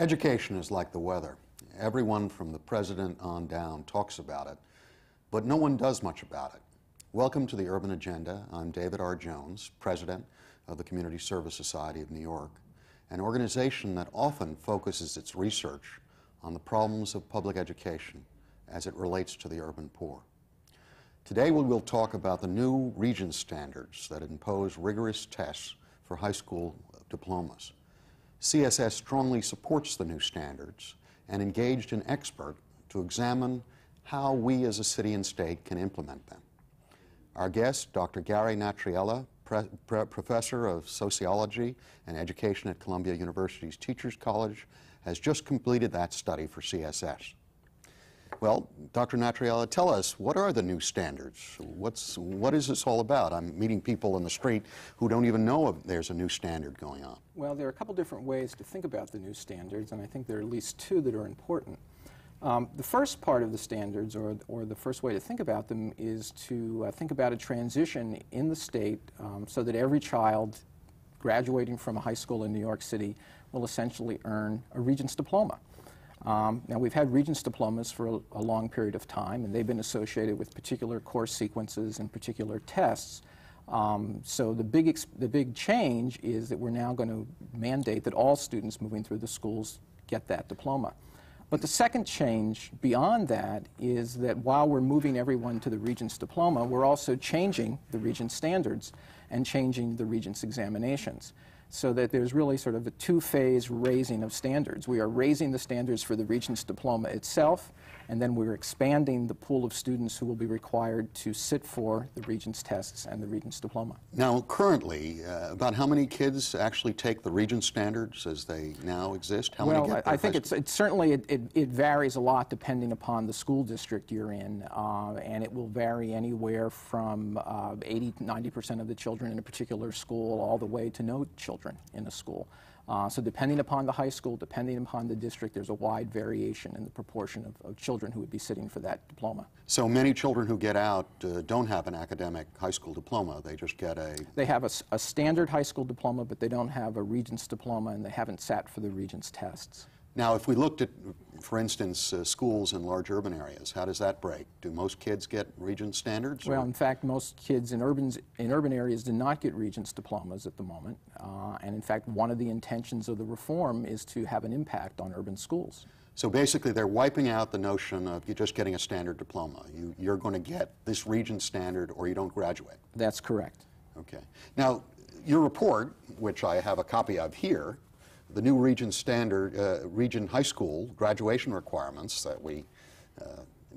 Education is like the weather. Everyone from the president on down talks about it, but no one does much about it. Welcome to the Urban Agenda. I'm David R. Jones, president of the Community Service Society of New York, an organization that often focuses its research on the problems of public education as it relates to the urban poor. Today we will talk about the new Regents standards that impose rigorous tests for high school diplomas. CSS strongly supports the new standards and engaged an expert to examine how we as a city and state can implement them. Our guest, Dr. Gary Natriello, professor of Sociology and Education at Columbia University's Teachers College, has just completed that study for CSS. Well, Dr. Natriello, tell us, what are the new standards? What is this all about? I'm meeting people in the street who don't even know if there's a new standard going on. Well, there are a couple different ways to think about the new standards, and I think there are at least two that are important. The first part of the standards, or the first way to think about them, is to think about a transition in the state so that every child graduating from a high school in New York City will essentially earn a Regents diploma. Now, we've had Regents diplomas for a long period of time, and they've been associated with particular course sequences and particular tests. So the big change is that we're now going to mandate that all students moving through the schools get that diploma. But the second change beyond that is that while we're moving everyone to the Regents diploma, we're also changing the Regents standards and changing the Regents examinations, so that there's really sort of a two-phase raising of standards. We are raising the standards for the Regents diploma itself, and then we're expanding the pool of students who will be required to sit for the Regents tests and the Regents diploma. Now, currently, about how many kids actually take the Regents standards as they now exist? How many get I think it varies a lot depending upon the school district you're in, and it will vary anywhere from 80 to 90% of the children in a particular school all the way to no children in a school. So depending upon the high school, depending upon the district, there's a wide variation in the proportion of children who would be sitting for that diploma. So many children who get out don't have an academic high school diploma. They just get a... They have a standard high school diploma, but they don't have a Regents diploma, and they haven't sat for the Regents tests. Now, if we looked at, for instance, schools in large urban areas, how does that break? Do most kids get Regents standards? Well, in fact, most kids in urban areas do not get Regents diplomas at the moment. And in fact, one of the intentions of the reform is to have an impact on urban schools. So basically, they're wiping out the notion of you just getting a standard diploma. You're going to get this Regents standard or you don't graduate. That's correct. Okay. Now, your report, which I have a copy of here, the new Regent standard, Regent high school graduation requirements that we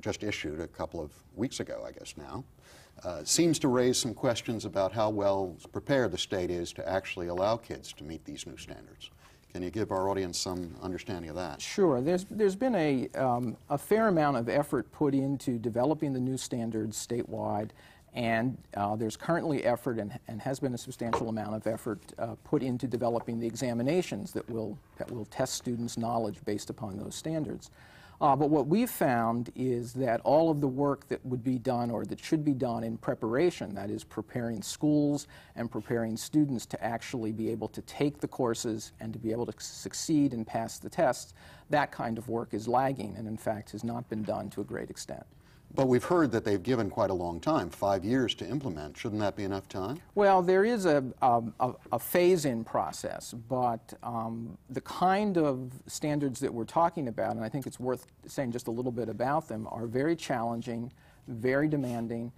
just issued a couple of weeks ago, I guess now, seems to raise some questions about how well prepared the state is to actually allow kids to meet these new standards. Can you give our audience some understanding of that? Sure. There's been a fair amount of effort put into developing the new standards statewide, and there's currently effort and has been a substantial amount of effort put into developing the examinations that will test students' knowledge based upon those standards. But what we've found is that all of the work that would be done or that should be done in preparation, that is preparing schools and preparing students to actually be able to take the courses and to be able to succeed and pass the tests, that kind of work is lagging and in fact has not been done to a great extent. But we've heard that they've given quite a long time, 5 years to implement. Shouldn't that be enough time? Well, there is a phase-in process, but the kind of standards that we're talking about, and I think it's worth saying just a little bit about them, are very challenging, very demanding.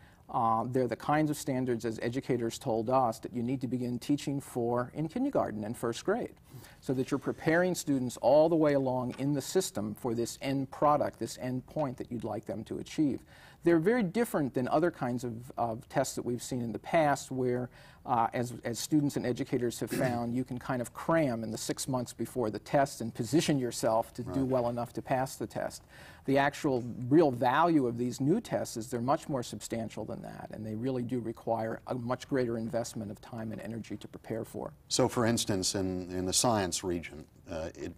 They're the kinds of standards, as educators told us, that you need to begin teaching for in kindergarten and first grade, so that you're preparing students all the way along in the system for this end product, this end point that you'd like them to achieve. They're very different than other kinds of tests that we've seen in the past where, as students and educators have found, you can kind of cram in the 6 months before the test and position yourself to do well enough to pass the test. The actual real value of these new tests is they're much more substantial than that, and they really do require a much greater investment of time and energy to prepare for. So, for instance, in the science region,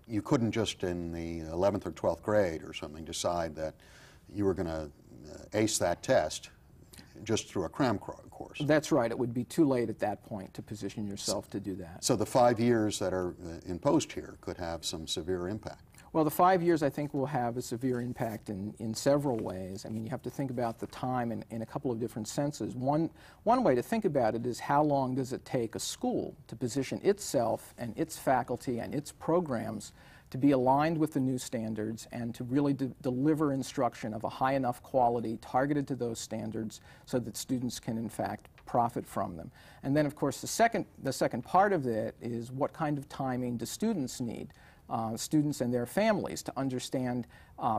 you couldn't just in the 11th or 12th grade or something decide that you were going to ace that test just through a cram course. That's right. It would be too late at that point to position yourself to do that. So the 5 years that are imposed here could have some severe impact. Well, the 5 years, I think, will have a severe impact in several ways. I mean, you have to think about the time in a couple of different senses. One way to think about it is how long does it take a school to position itself and its faculty and its programs to be aligned with the new standards and to really deliver instruction of a high enough quality targeted to those standards so that students can, in fact, profit from them. And then, of course, the second part of it is what kind of timing do students need? Students and their families to understand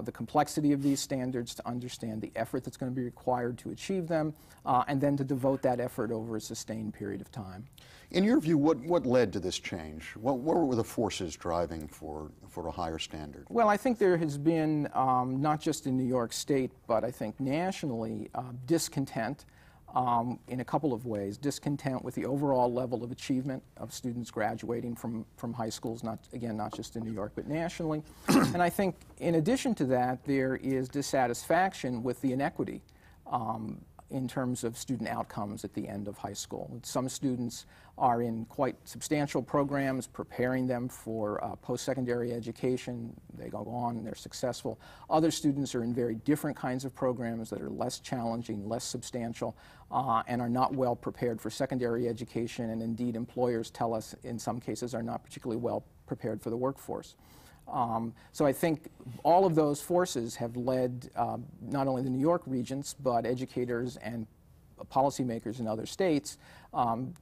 the complexity of these standards, to understand the effort that's going to be required to achieve them, and then to devote that effort over a sustained period of time. In your view, what led to this change? What were the forces driving for a higher standard? Well, I think there has been, not just in New York State, but I think nationally, discontent in a couple of ways. Discontent with the overall level of achievement of students graduating from high schools, not just in New York, but nationally. And I think in addition to that, there is dissatisfaction with the inequity in terms of student outcomes at the end of high school. Some students are in quite substantial programs preparing them for post-secondary education. They go on and they're successful. Other students are in very different kinds of programs that are less challenging, less substantial, and are not well prepared for secondary education, and indeed employers tell us in some cases are not particularly well prepared for the workforce. So I think all of those forces have led not only the New York regents, but educators and policymakers in other states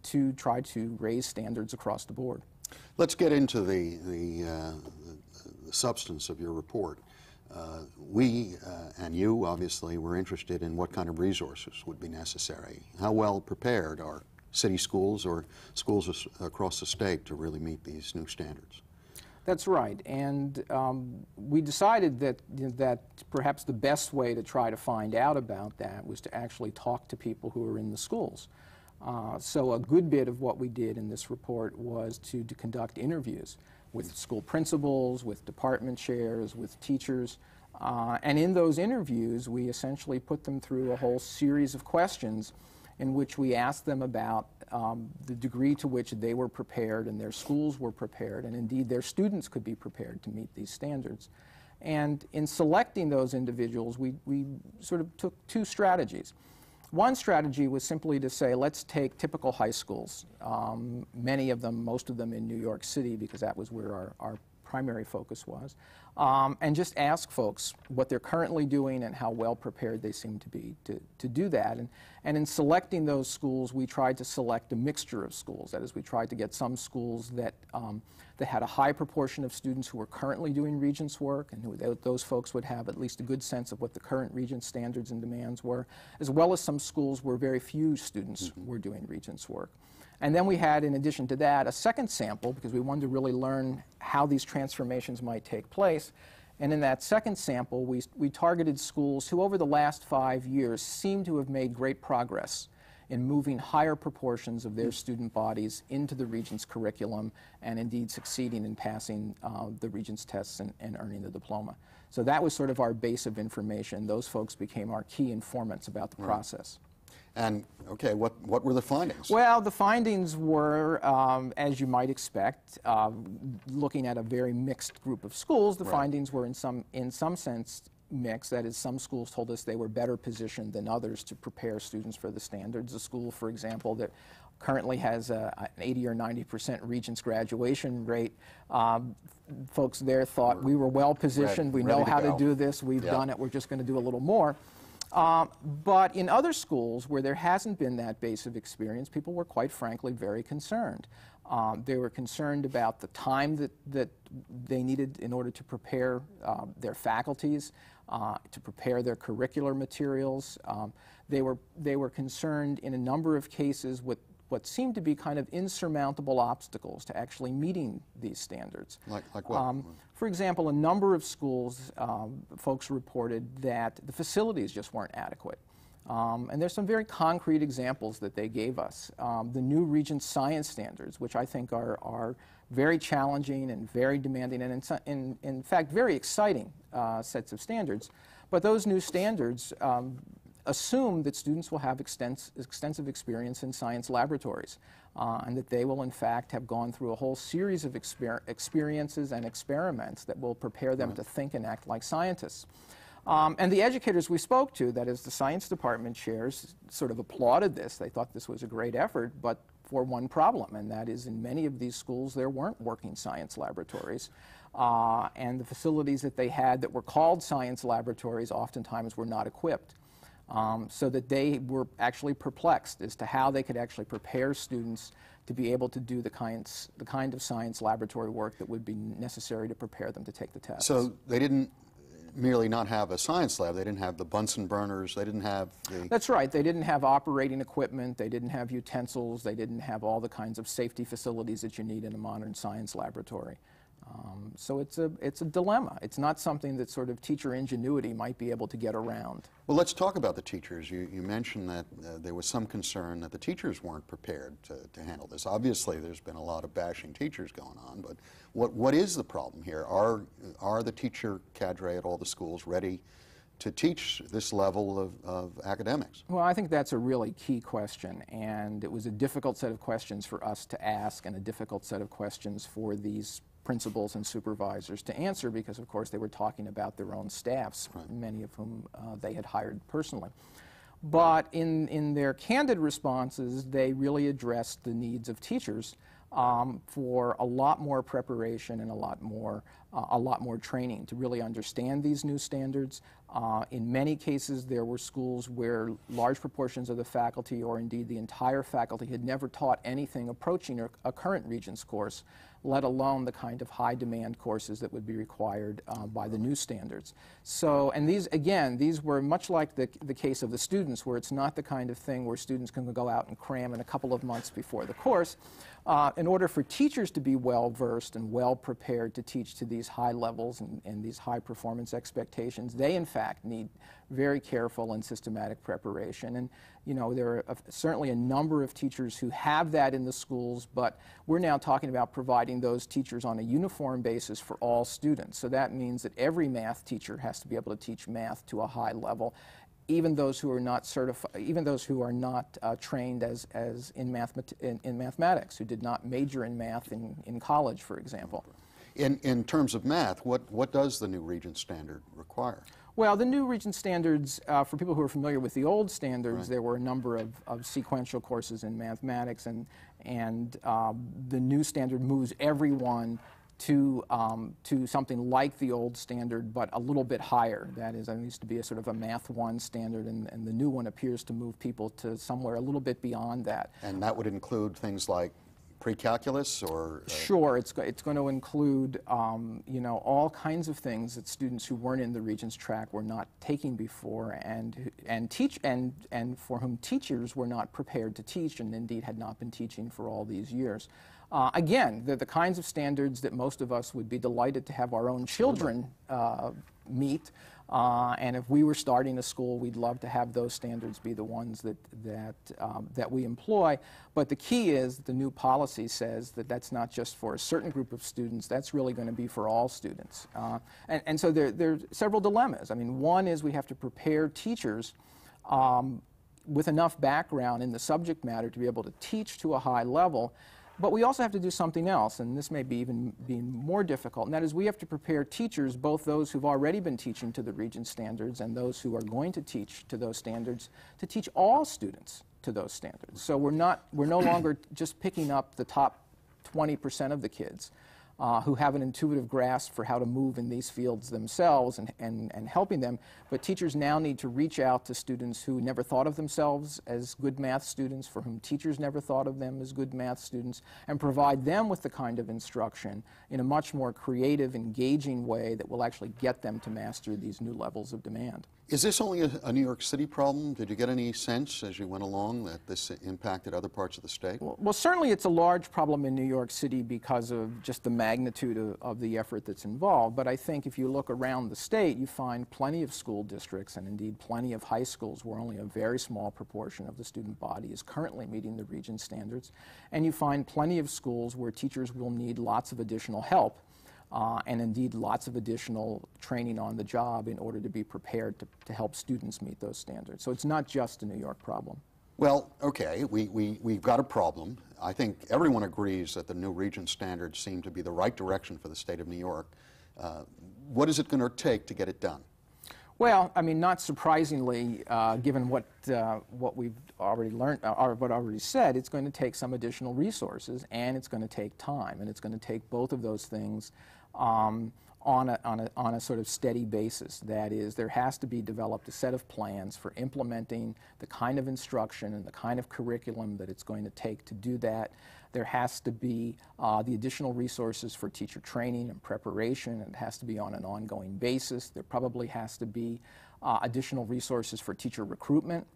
to try to raise standards across the board. Let's get into the substance of your report. We and you obviously were interested in what kind of resources would be necessary. How well prepared are city schools or schools across the state to really meet these new standards? That's right, and we decided that perhaps the best way to try to find out about that was to actually talk to people who are in the schools. So a good bit of what we did in this report was to conduct interviews with school principals, with department chairs, with teachers, and in those interviews we essentially put them through a whole series of questions in which we asked them about the degree to which they were prepared and their schools were prepared, and indeed their students could be prepared to meet these standards. And in selecting those individuals, we sort of took two strategies. One strategy was simply to say, let's take typical high schools, many of them, most of them in New York City, because that was where our primary focus was, and just ask folks what they're currently doing and how well prepared they seem to be to do that. And in selecting those schools, we tried to select a mixture of schools. That is, we tried to get some schools that had a high proportion of students who were currently doing Regents work, and those folks would have at least a good sense of what the current Regents standards and demands were, as well as some schools where very few students were doing Regents work. And then we had, in addition to that, a second sample because we wanted to really learn how these transformations might take place. And in that second sample, we targeted schools who over the last 5 years seem to have made great progress in moving higher proportions of their student bodies into the Regents curriculum and indeed succeeding in passing the Regents tests and earning the diploma. So that was sort of our base of information. Those folks became our key informants about the process. And, okay, what were the findings? Well, the findings were, as you might expect, looking at a very mixed group of schools, the findings were in some sense mixed. That is, some schools told us they were better positioned than others to prepare students for the standards. A school, for example, that currently has an 80 or 90% Regents graduation rate, folks there thought we were well positioned, we know how to do this, we've done it, we're just going to do a little more. But in other schools where there hasn't been that base of experience, people were quite frankly very concerned. They were concerned about the time that they needed in order to prepare their faculties, to prepare their curricular materials. They were concerned in a number of cases with what seemed to be kind of insurmountable obstacles to actually meeting these standards. Like what? For example, a number of schools, folks reported that the facilities just weren't adequate. And there's some very concrete examples that they gave us. The new Regents science standards, which I think are very challenging and very demanding and in fact very exciting sets of standards. But those new standards assumed that students will have extensive experience in science laboratories, and that they will in fact have gone through a whole series of experiences and experiments that will prepare them to think and act like scientists. And the educators we spoke to, that is the science department chairs, sort of applauded this. They thought this was a great effort, but for one problem, and that is in many of these schools there weren't working science laboratories. And the facilities that they had that were called science laboratories oftentimes were not equipped. So that they were actually perplexed as to how they could actually prepare students to be able to do the kind of science laboratory work that would be necessary to prepare them to take the test. So they didn't merely not have a science lab, they didn't have the Bunsen burners, they didn't have the... That's right. They didn't have operating equipment, they didn't have utensils, they didn't have all the kinds of safety facilities that you need in a modern science laboratory. So it's a dilemma. It's not something that sort of teacher ingenuity might be able to get around. Well, let's talk about the teachers. You mentioned that there was some concern that the teachers weren't prepared to handle this. Obviously, there's been a lot of bashing teachers going on, but what is the problem here? Are the teacher cadre at all the schools ready to teach this level of academics? Well, I think that's a really key question, and it was a difficult set of questions for us to ask and a difficult set of questions for these principals and supervisors to answer because, of course, they were talking about their own staffs, right, many of whom they had hired personally. But in their candid responses, they really addressed the needs of teachers for a lot more preparation and a lot more training to really understand these new standards. In many cases, there were schools where large proportions of the faculty, or indeed the entire faculty, had never taught anything approaching a current Regents course, let alone the kind of high-demand courses that would be required by the new standards. So, and these were much like the case of the students, where it's not the kind of thing where students can go out and cram in a couple of months before the course. In order for teachers to be well-versed and well-prepared to teach to these high levels and these high-performance expectations, they, in fact, need very careful and systematic preparation. And, you know, there are certainly a number of teachers who have that in the schools, but we're now talking about providing those teachers on a uniform basis for all students. So that means that every math teacher has to be able to teach math to a high level, even those who are not certified, even those who are not trained in mathematics, who did not major in math in college, for example. In terms of math, what does the new Regents standard require? Well, the new Regents standards, for people who are familiar with the old standards, right, there were a number of sequential courses in mathematics, and the new standard moves everyone to something like the old standard, but a little bit higher. That is, there used to be a sort of a Math 1 standard, and the new one appears to move people to somewhere a little bit beyond that. And that would include things like pre-calculus, or? Sure, it's going to include you know, all kinds of things that students who weren't in the Regents track were not taking before, and for whom teachers were not prepared to teach, and indeed had not been teaching for all these years. Again, they're the kinds of standards that most of us would be delighted to have our own children meet. And if we were starting a school, we'd love to have those standards be the ones that we employ. But the key is that the new policy says that that's not just for a certain group of students, that's really going to be for all students. And so there are several dilemmas. I mean, one is we have to prepare teachers with enough background in the subject matter to be able to teach to a high level. But we also have to do something else, and this may be even being more difficult, and that is we have to prepare teachers, both those who've already been teaching to the Regents standards and those who are going to teach to those standards, to teach all students to those standards. So we're no longer just picking up the top 20% of the kids who have an intuitive grasp for how to move in these fields themselves and helping them, but teachers now need to reach out to students who never thought of themselves as good math students, for whom teachers never thought of them as good math students, and provide them with the kind of instruction in a much more creative, engaging way that will actually get them to master these new levels of demand. Is this only a New York City problem? Did you get any sense as you went along that this impacted other parts of the state? Well, certainly it's a large problem in New York City because of just the magnitude of the effort that's involved. But I think if you look around the state, you find plenty of school districts and indeed plenty of high schools where only a very small proportion of the student body is currently meeting the Regents standards. And you find plenty of schools where teachers will need lots of additional help and indeed lots of additional training on the job in order to be prepared to help students meet those standards. So it's not just a New York problem. Well, okay, we've got a problem. I think everyone agrees that the new Regents standards seem to be the right direction for the state of New York. What is it going to take to get it done? Well, I mean, not surprisingly, given what we've already learned, or what I already said, it's going to take some additional resources, and it's going to take time, and it's going to take both of those things on a sort of steady basis. That is, there has to be developed a set of plans for implementing the kind of instruction and the kind of curriculum that it's going to take to do that. There has to be the additional resources for teacher training and preparation, and it has to be on an ongoing basis. There probably has to be additional resources for teacher recruitment,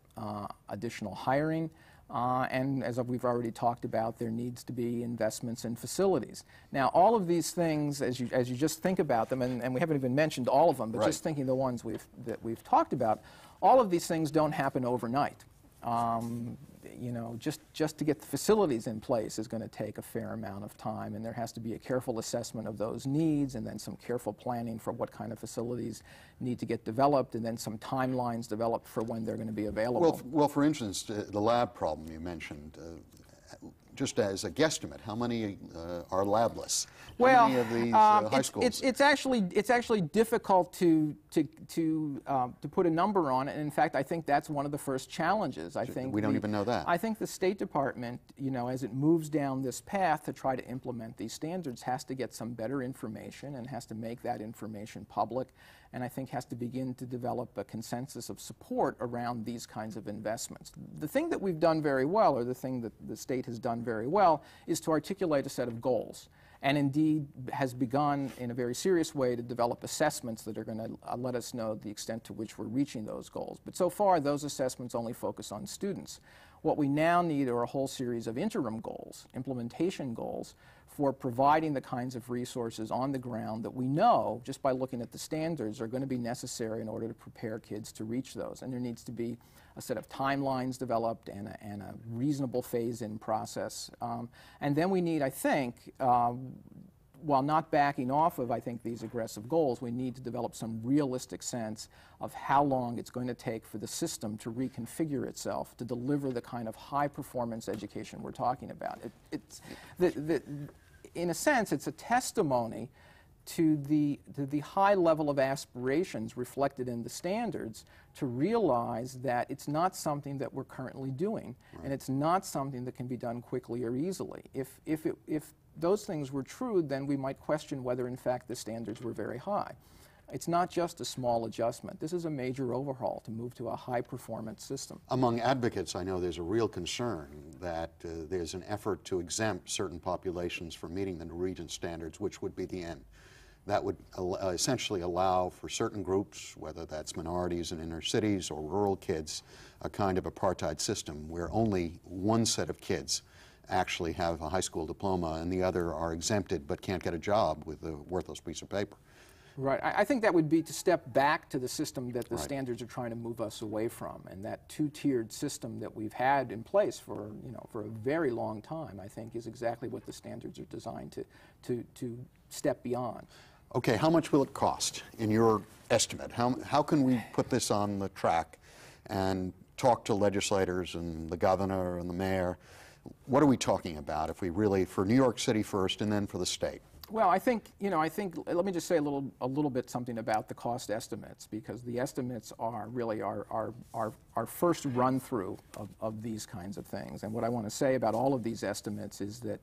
additional hiring, and as we've already talked about, there needs to be investments in facilities. Now, all of these things, as you just think about them, and we haven't even mentioned all of them, but just thinking the ones that we've talked about, all of these things don't happen overnight. You know, just to get the facilities in place is going to take a fair amount of time, and there has to be a careful assessment of those needs, and then some careful planning for what kind of facilities need to get developed, and then some timelines developed for when they're going to be available. Well, for instance, the lab problem you mentioned, just as a guesstimate, how many are labless? How many of these high schools? It's actually difficult to put a number on it. And in fact, I think that's one of the first challenges. I think we don't even know that. I think the State Department, you know, as it moves down this path to try to implement these standards, has to get some better information and has to make that information public. And I think has to begin to develop a consensus of support around these kinds of investments. The thing that we've done very well, or the thing that the state has done very well, is to articulate a set of goals, and indeed has begun in a very serious way to develop assessments that are going to let us know the extent to which we're reaching those goals. But so far, those assessments only focus on students. What we now need are a whole series of interim goals, implementation goals, for providing the kinds of resources on the ground that we know, just by looking at the standards, are going to be necessary in order to prepare kids to reach those. And there needs to be a set of timelines developed and a reasonable phase-in process. And then we need, I think, while not backing off of, I think, these aggressive goals, we need to develop some realistic sense of how long it's going to take for the system to reconfigure itself to deliver the kind of high-performance education we're talking about. In a sense, it's a testimony to the high level of aspirations reflected in the standards to realize that it's not something that we're currently doing, and it's not something that can be done quickly or easily. If those things were true, then we might question whether, in fact, the standards were very high. It's not just a small adjustment. This is a major overhaul to move to a high-performance system. Among advocates, I know there's a real concern that there's an effort to exempt certain populations from meeting the new Regents standards, which would be the end. That would essentially allow for certain groups, whether that's minorities in inner cities or rural kids, a kind of apartheid system where only one set of kids actually have a high school diploma and the other are exempted but can't get a job with a worthless piece of paper. Right. I think that would be to step back to the system that the standards are trying to move us away from, and that two-tiered system that we've had in place for a very long time, I think, is exactly what the standards are designed to step beyond. Okay, how much will it cost in your estimate? How can we put this on the track and talk to legislators and the governor and the mayor? What are we talking about if we really, for New York City first and then for the state? Well, I think let me just say a little bit something about the cost estimates, because the estimates are really our first run through of these kinds of things. And what I want to say about all of these estimates is that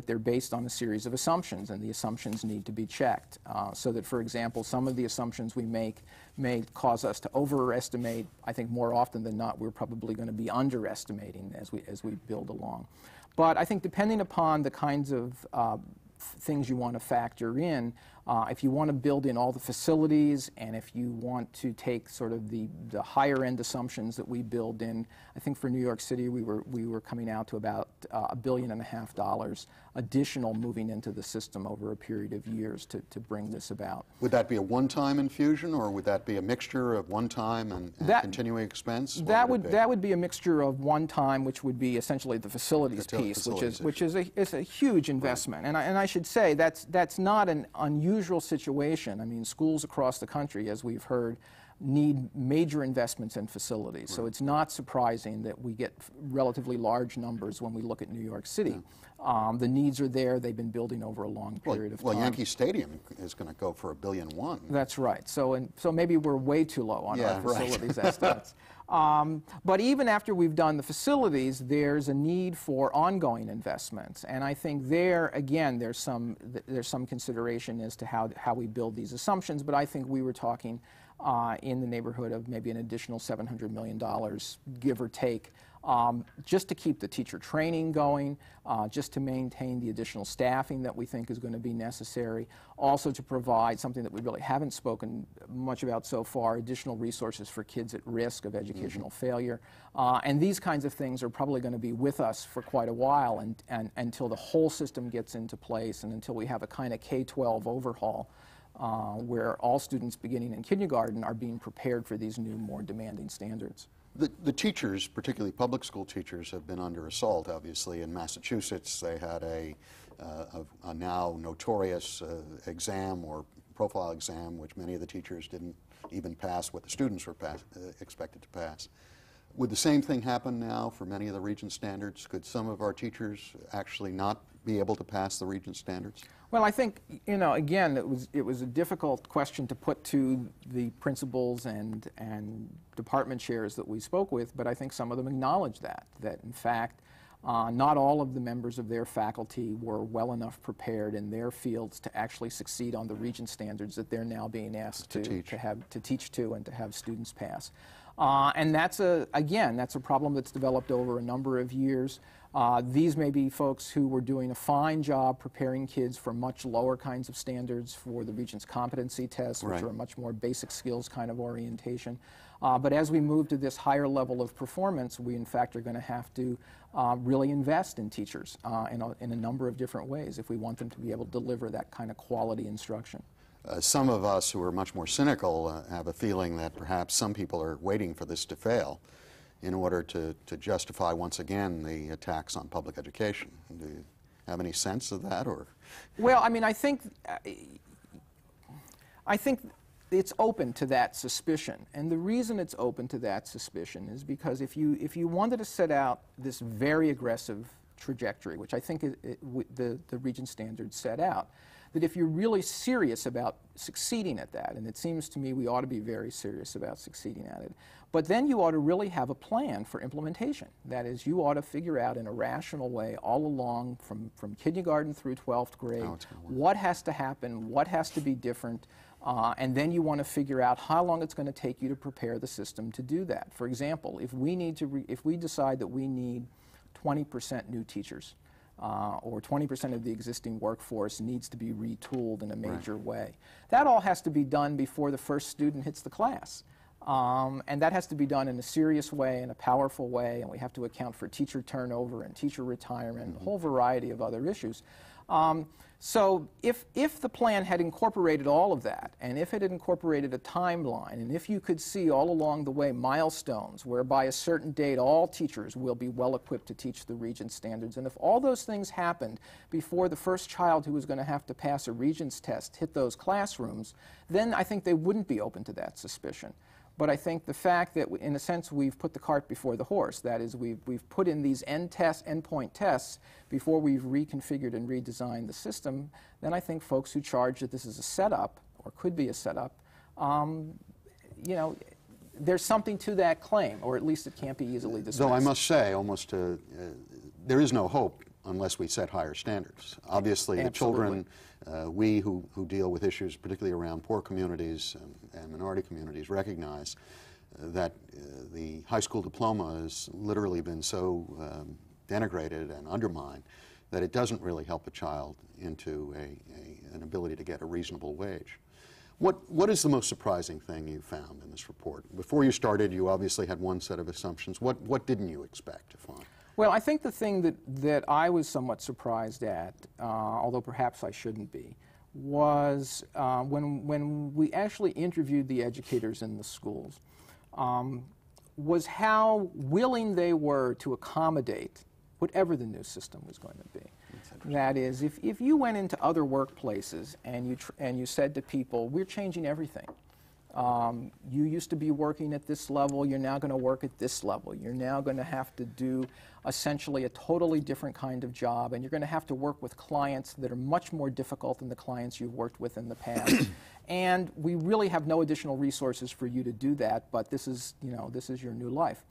they're based on a series of assumptions, and the assumptions need to be checked. So that, for example, some of the assumptions we make may cause us to overestimate. I think more often than not, we're probably going to be underestimating as we build along. But I think depending upon the kinds of things you want to factor in, If you want to build in all the facilities, and if you want to take sort of the higher end assumptions that we build in, I think for New York City we were coming out to about $1.5 billion additional moving into the system over a period of years to bring this about. Would that be a one-time infusion, or would that be a mixture of one-time and continuing expense? That would be a mixture of one-time, which would be essentially the facilities piece, which is a huge investment. Right. And I should say that's not an unusual situation. I mean, schools across the country, as we've heard, need major investments in facilities. Right. So it's not surprising that we get relatively large numbers when we look at New York City. Yeah. The needs are there. They've been building over a long period of time. Well, Yankee Stadium is going to go for $1.1 billion. That's right. So maybe we're way too low on our facilities estimates. But even after we've done the facilities, there's a need for ongoing investments. And I think there, again, there's some consideration as to how we build these assumptions. But I think we were talking in the neighborhood of maybe an additional $700 million, give or take, just to keep the teacher training going, just to maintain the additional staffing that we think is going to be necessary, also to provide something that we really haven't spoken much about so far, additional resources for kids at risk of educational failure. And these kinds of things are probably going to be with us for quite a while and until the whole system gets into place and until we have a kind of K-12 overhaul where all students beginning in kindergarten are being prepared for these new, more demanding standards. The teachers, particularly public school teachers, have been under assault, obviously. In Massachusetts, they had a now notorious exam or profile exam, which many of the teachers didn't even pass what the students were expected to pass. Would the same thing happen now for many of the Regents standards? Could some of our teachers actually not be able to pass the Regents standards? Well, I think, you know, again, it was a difficult question to put to the principals and department chairs that we spoke with, but I think some of them acknowledged that in fact, not all of the members of their faculty were well enough prepared in their fields to actually succeed on the Regents standards that they're now being asked to teach to and to have students pass. And that's a problem that's developed over a number of years. These may be folks who were doing a fine job preparing kids for much lower kinds of standards for the Regents competency tests, which are a much more basic skills kind of orientation. But as we move to this higher level of performance, we in fact are going to have to really invest in teachers in a number of different ways if we want them to be able to deliver that kind of quality instruction. Some of us who are much more cynical have a feeling that perhaps some people are waiting for this to fail in order to justify once again the attacks on public education. Do you have any sense of that? Or? Well, I mean, I think it's open to that suspicion, and the reason it's open to that suspicion is because if you wanted to set out this very aggressive trajectory, which I think the Regents standards set out, that if you're really serious about succeeding at that, and it seems to me we ought to be very serious about succeeding at it, but then you ought to really have a plan for implementation. That is, you ought to figure out in a rational way all along from kindergarten through 12th grade what has to happen, what has to be different, and then you want to figure out how long it's going to take you to prepare the system to do that. For example, if we decide that we need 20% new teachers, or 20% of the existing workforce needs to be retooled in a major way. That all has to be done before the first student hits the class. And that has to be done in a serious way, in a powerful way, and we have to account for teacher turnover and teacher retirement, a whole variety of other issues. So if the plan had incorporated all of that, and if it had incorporated a timeline, and if you could see all along the way milestones whereby a certain date all teachers will be well equipped to teach the Regents standards, and if all those things happened before the first child who was going to have to pass a Regents test hit those classrooms, then I think they wouldn't be open to that suspicion. But I think the fact that, in a sense, we've put the cart before the horse, that is, we've put in these endpoint tests before we've reconfigured and redesigned the system, then I think folks who charge that this is a setup, or could be a setup, you know, there's something to that claim, or at least it can't be easily dismissed. Though I must say, almost, there is no hope unless we set higher standards. Obviously, the children, we who deal with issues particularly around poor communities and minority communities recognize that the high school diploma has literally been so denigrated and undermined that it doesn't really help a child into an ability to get a reasonable wage. What is the most surprising thing you found in this report? Before you started, you obviously had one set of assumptions. What didn't you expect to find? Well, I think the thing that I was somewhat surprised at, although perhaps I shouldn't be, was when we actually interviewed the educators in the schools, was how willing they were to accommodate whatever the new system was going to be. That is, if you went into other workplaces and you said to people, we're changing everything. You used to be working at this level, you're now going to work at this level. You're now going to have to do essentially a totally different kind of job, and you're going to have to work with clients that are much more difficult than the clients you've worked with in the past. And we really have no additional resources for you to do that, but this is, this is your new life.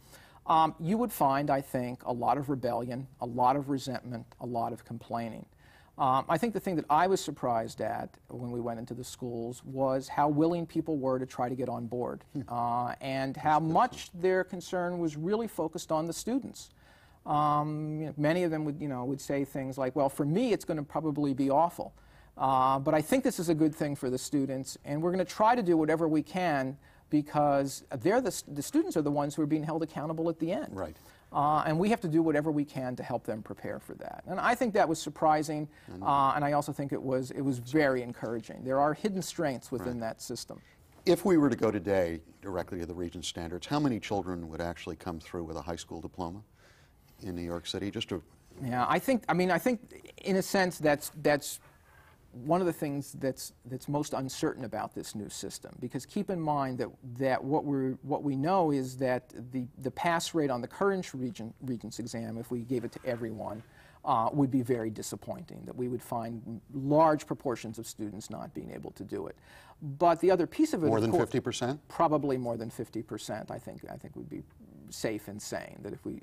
You would find, I think, a lot of rebellion, a lot of resentment, a lot of complaining. I think the thing that I was surprised at when we went into the schools was how willing people were to try to get on board, and how much their concern was really focused on the students. Many of them would say things like, well, for me it's going to probably be awful, but I think this is a good thing for the students, and we're going to try to do whatever we can because the students are the ones who are being held accountable at the end. Right. And we have to do whatever we can to help them prepare for that. And I think that was surprising, and I also think it was very encouraging. There are hidden strengths within that system. If we were to go today directly to the Regents standards, how many children would actually come through with a high school diploma in New York City? Yeah, I think in a sense that's one of the things that's most uncertain about this new system, because keep in mind that what we know is that the pass rate on the current Regents exam, if we gave it to everyone, would be very disappointing, that we would find large proportions of students not being able to do it. But the other piece of it, more than 50%? Probably more than 50%. I think would be safe in saying that if we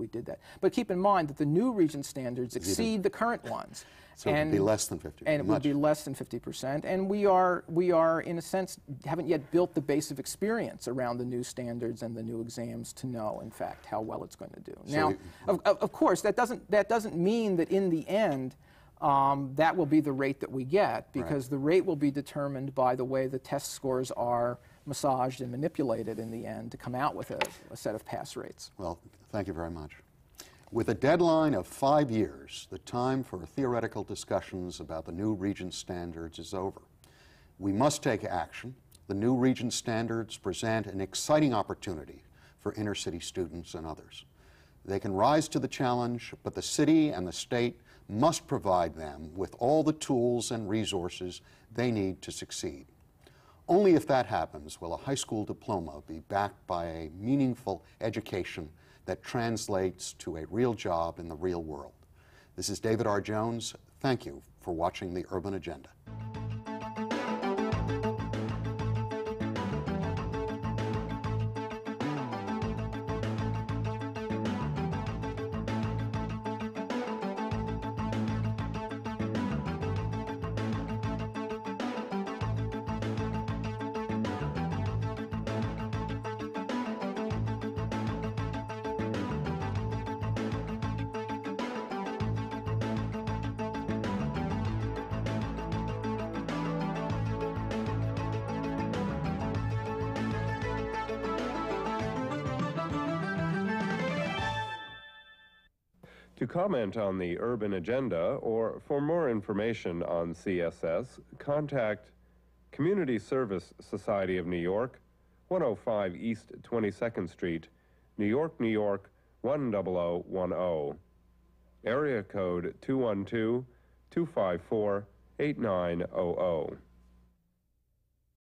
did that. But keep in mind that the new Regents standards exceed the current ones. So it would be less than 50%. And it would be less than 50%. And we are, in a sense, haven't yet built the base of experience around the new standards and the new exams to know, in fact, how well it's going to do. So now, of course, that doesn't mean that in the end that will be the rate that we get, because the rate will be determined by the way the test scores are massaged and manipulated in the end to come out with a set of pass rates. Well, thank you very much. With a deadline of 5 years, the time for theoretical discussions about the new Regents standards is over. We must take action. The new Regents standards present an exciting opportunity for inner city students and others. They can rise to the challenge, but the city and the state must provide them with all the tools and resources they need to succeed. Only if that happens will a high school diploma be backed by a meaningful education that translates to a real job in the real world. This is David R. Jones. Thank you for watching the Urban Agenda. To comment on the Urban Agenda or for more information on CSS, contact Community Service Society of New York, 105 East 22nd Street, New York, New York, 10010. Area code 212-254-8900.